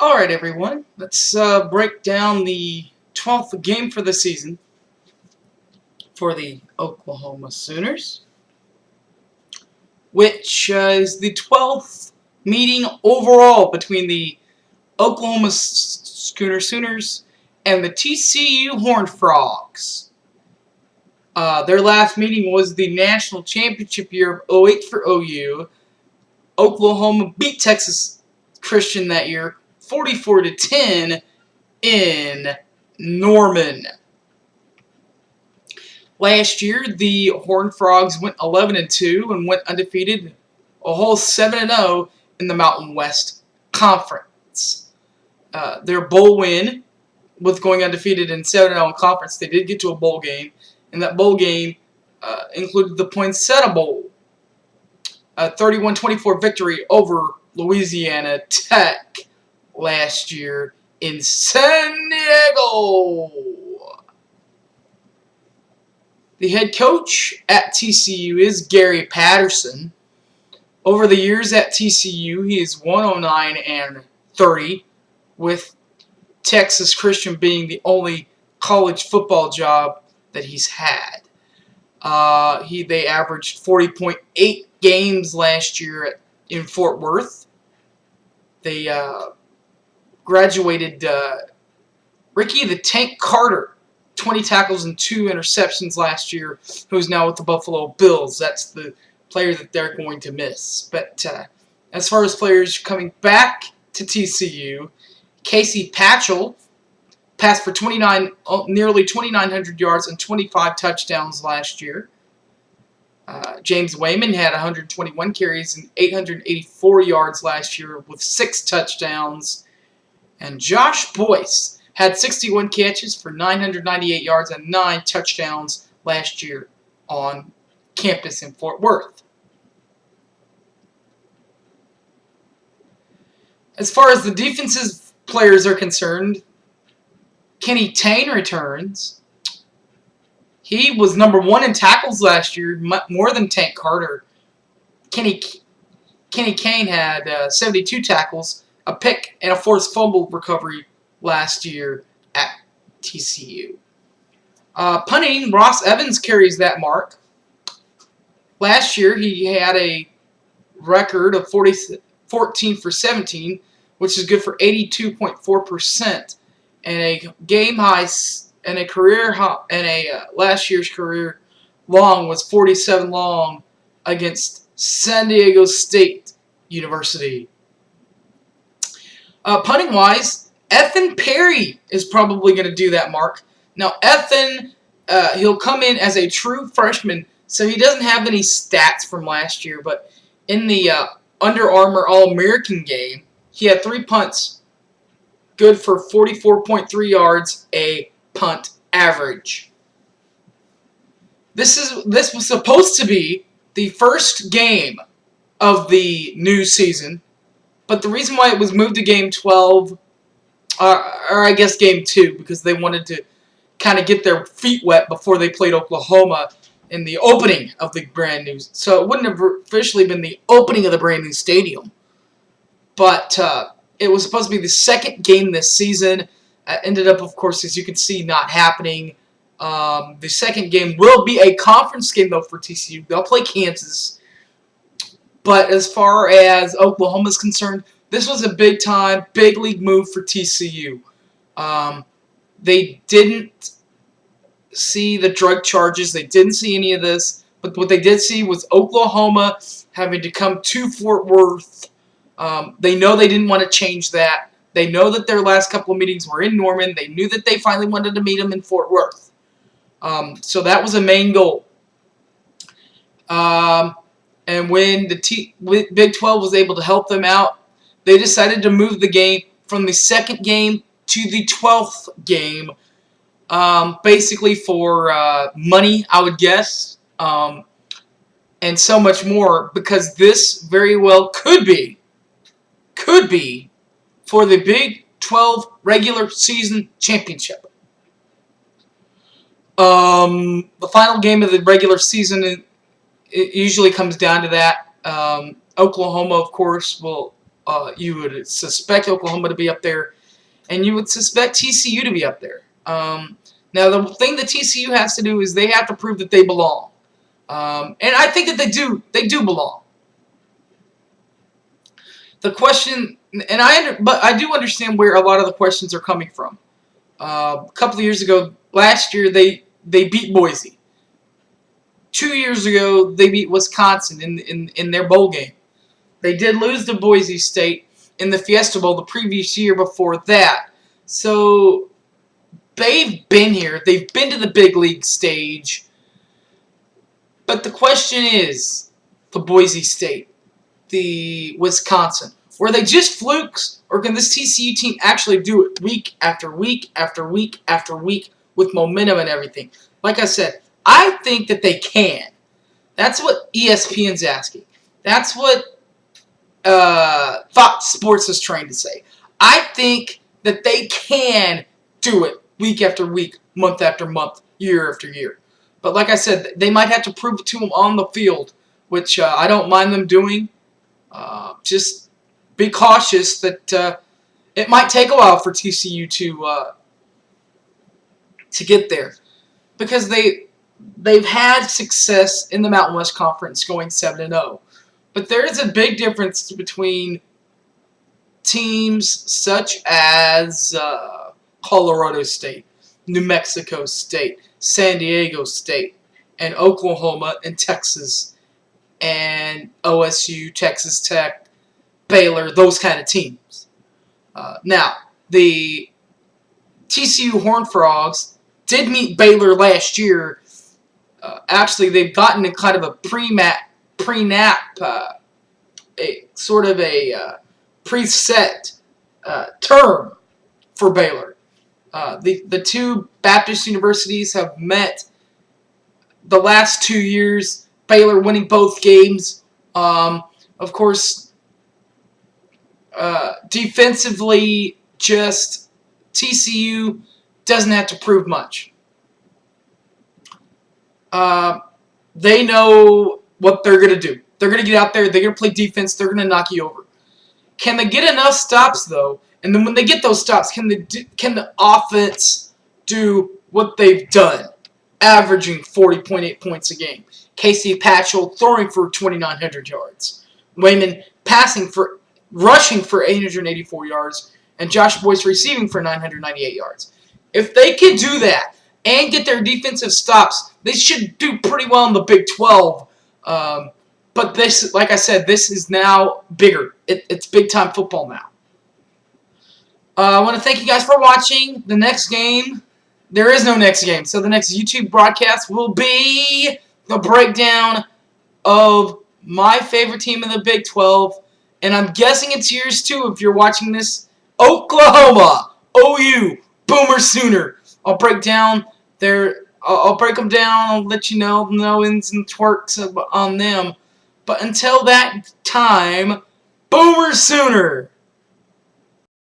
Alright everyone, let's break down the 12th game for the season for the Oklahoma Sooners, which is the 12th meeting overall between the Oklahoma Sooners and the TCU Horned Frogs. Their last meeting was the national championship year of 08 for OU. Oklahoma beat Texas Christian that year 44-10 in Norman. Last year, the Horned Frogs went 11-2 and went undefeated, a whole 7-0 in the Mountain West Conference. Their bowl win, with going undefeated in 7-0 in conference, they did get to a bowl game, and that bowl game included the Poinsettia Bowl, a 31-24 victory over Louisiana Tech last year in San Diego. The head coach at TCU is Gary Patterson. Over the years at TCU, he is 109-30, with Texas Christian being the only college football job that he's had. They averaged 40.8 games last year in Fort Worth. They graduated Ricky the Tank Carter, 20 tackles and 2 interceptions last year, who's now with the Buffalo Bills. That's the player that they're going to miss. But as far as players coming back to TCU, Casey Patchell passed for nearly 2,900 yards and 25 touchdowns last year. James Wayman had 121 carries and 884 yards last year with 6 touchdowns. And Josh Boyce had 61 catches for 998 yards and 9 touchdowns last year on campus in Fort Worth. As far as the defensive players are concerned, Kenny Tane returns. He was number 1 in tackles last year, more than Tank Carter. Kenny Kane had 72 tackles, a pick, and a forced fumble recovery last year at TCU. Punting, Ross Evans carries that mark. Last year, he had a record of 14 for 17, which is good for 82.4%, and a game high and a career high, and last year's career long was 47 long against San Diego State University. Punting wise, Ethan Perry is probably going to do that mark. Now, Ethan, he'll come in as a true freshman, so he doesn't have any stats from last year, but in the Under Armour All-American game, he had 3 punts, good for 44.3 yards a punt average. This was supposed to be the first game of the new season, but the reason why it was moved to Game 12, or I guess Game 2, because they wanted to kind of get their feet wet before they played Oklahoma in the opening of the brand new. So it wouldn't have officially been the opening of the brand new stadium, but it was supposed to be the second game this season. Ended up, of course, as you can see, not happening. The second game will be a conference game, though, for TCU. They'll play Kansas. But as far as Oklahoma is concerned, this was a big-time, big league move for TCU. They didn't see the drug charges. They didn't see any of this. But what they did see was Oklahoma having to come to Fort Worth. They know they didn't want to change that. They know that their last couple of meetings were in Norman. They knew that they finally wanted to meet them in Fort Worth. So that was a main goal. And when the Big 12 was able to help them out, they decided to move the game from the second game to the 12th game, basically for money, I would guess, and so much more, because this very well could be for the Big 12 regular season championship. The final game of the regular season, it usually comes down to that. Oklahoma, of course, will You would suspect Oklahoma to be up there, and you would suspect TCU to be up there. Now, the thing that TCU has to do is they have to prove that they belong. And I think that they do. They do belong. The question, but I do understand where a lot of the questions are coming from. A couple of years ago, last year, they beat Boise. 2 years ago, they beat Wisconsin in their bowl game. They did lose to Boise State in the Fiesta Bowl the previous year before that. So they've been here. They've been to the big league stage. But the question is, the Boise State, the Wisconsin, were they just flukes, or can this TCU team actually do it week after week after week after week with momentum and everything? Like I said, I think that they can. That's what ESPN's asking. That's what Fox Sports is trying to say. I think that they can do it week after week, month after month, year after year. But like I said, they might have to prove it to them on the field, which I don't mind them doing. Just be cautious that it might take a while for TCU to get there, because they've had success in the Mountain West Conference going 7-0. But there is a big difference between teams such as Colorado State, New Mexico State, San Diego State, and Oklahoma and Texas, and OSU, Texas Tech, Baylor, those kind of teams. Now, the TCU Horned Frogs did meet Baylor last year. Actually, they've gotten in kind of a pre-nap, sort of a preset term for Baylor. The two Baptist universities have met the last 2 years, Baylor winning both games. Of course, defensively, just TCU doesn't have to prove much. They know what they're going to do. They're going to get out there. They're going to play defense. They're going to knock you over. Can they get enough stops, though? And then when they get those stops, can the offense do what they've done, averaging 40.8 points a game? Casey Patchell throwing for 2,900 yards. Wayman rushing for 884 yards. And Josh Boyce receiving for 998 yards. If they can do that and get their defensive stops, they should do pretty well in the Big 12. But this, like I said, this is now bigger. It's big-time football now. I want to thank you guys for watching. The next game, there is no next game. So the next YouTube broadcast will be the breakdown of my favorite team in the Big 12. And I'm guessing it's yours too if you're watching this. Oklahoma, OU, Boomer Sooner. I'll break them down. I'll let you know no ins and twerks on them. But until that time, Boomer Sooner.